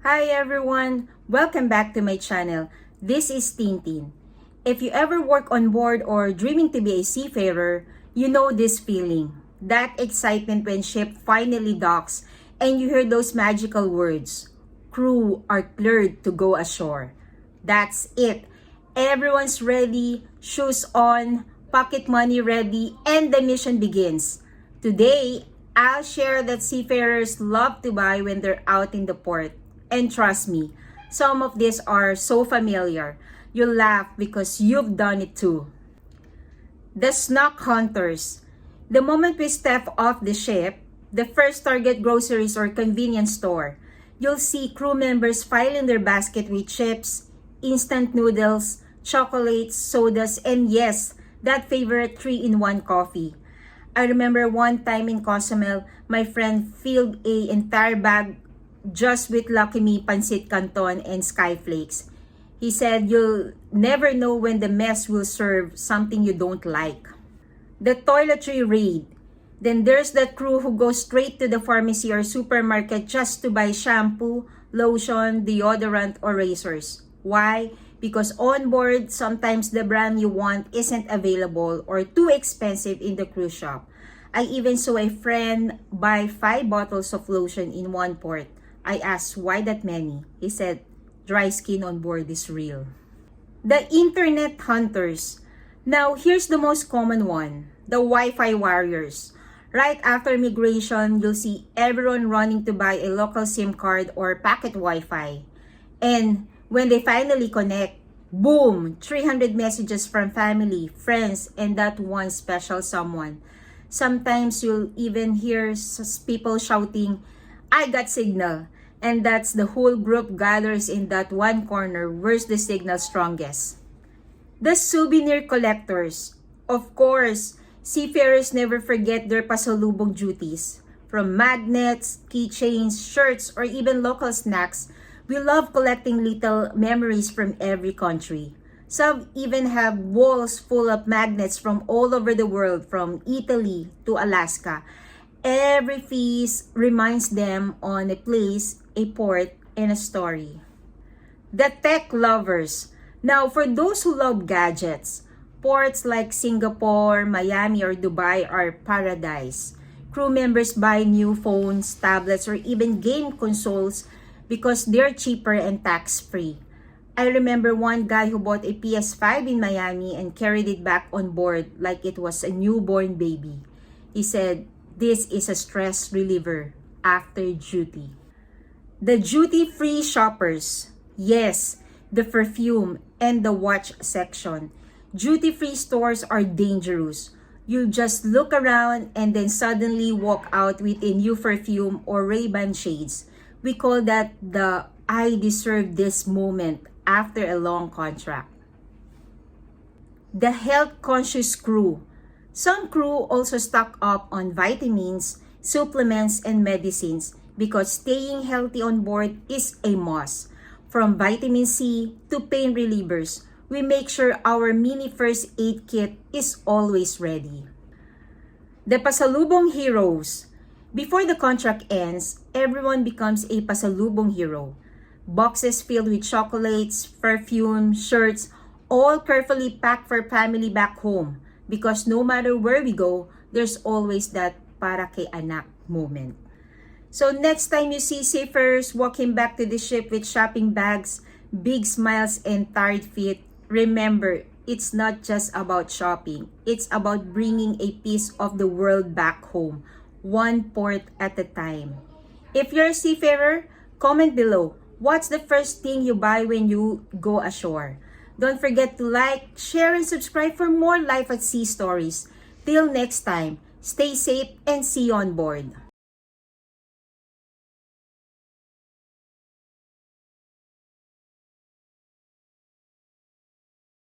Hi everyone! Welcome back to my channel. This is Tintin. If you ever work on board or dreaming to be a seafarer, you know this feeling. That excitement when ship finally docks and you hear those magical words. Crew are cleared to go ashore. That's it. Everyone's ready, shoes on, pocket money ready, and the mission begins. Today, I'll share that seafarers love to buy when they're out in the port. And trust me, some of these are so familiar. You'll laugh because you've done it too. The snack hunters. The moment we step off the ship, the first target groceries or convenience store, you'll see crew members filing their basket with chips, instant noodles, chocolates, sodas, and yes, that favorite 3-in-1 coffee. I remember one time in Cozumel, my friend filled an entire bag just with Lucky Me Pancit Canton and Skyflakes. He said you'll never know when the mess will serve something you don't like. The toiletry raid. Then there's that crew who goes straight to the pharmacy or supermarket just to buy shampoo, lotion, deodorant, or razors. Why? Because on board, sometimes the brand you want isn't available or too expensive in the cruise shop. I even saw a friend buy 5 bottles of lotion in one port. I asked why that many. He said, dry skin on board is real. The internet hunters. Now, here's the most common one, the Wi-Fi warriors. Right after migration, you'll see everyone running to buy a local SIM card or packet Wi-Fi. And when they finally connect, boom, 300 messages from family, friends, and that one special someone. Sometimes you'll even hear people shouting, I got signal. And that's the whole group gathers in that one corner. Where's the signal strongest? The souvenir collectors. Of course, seafarers never forget their pasalubong duties. From magnets, keychains, shirts, or even local snacks, we love collecting little memories from every country. Some even have walls full of magnets from all over the world, from Italy to Alaska. Every piece reminds them on a place, a port, and a story. The tech lovers. Now, for those who love gadgets, ports like Singapore, Miami, or Dubai are paradise. Crew members buy new phones, tablets, or even game consoles because they're cheaper and tax-free. I remember one guy who bought a PS5 in Miami and carried it back on board like it was a newborn baby. He said, this is a stress reliever after duty. The duty-free shoppers. Yes, the perfume and the watch section. Duty-free stores are dangerous. You just look around and then suddenly walk out with a new perfume or Ray-Ban shades. We call that the I deserve this moment after a long contract. The health-conscious crew. Some crew also stock up on vitamins, supplements, and medicines because staying healthy on board is a must. From vitamin C to pain relievers, we make sure our mini first aid kit is always ready. The pasalubong heroes. Before the contract ends, everyone becomes a pasalubong hero. Boxes filled with chocolates, perfume, shirts, all carefully packed for family back home. Because no matter where we go, there's always that para kay anak moment. So next time you see seafarers walking back to the ship with shopping bags, big smiles, and tired feet, remember, it's not just about shopping. It's about bringing a piece of the world back home, one port at a time. If you're a seafarer, comment below. What's the first thing you buy when you go ashore? Don't forget to like, share, and subscribe for more Life at Sea stories. Till next time, stay safe and see you on board.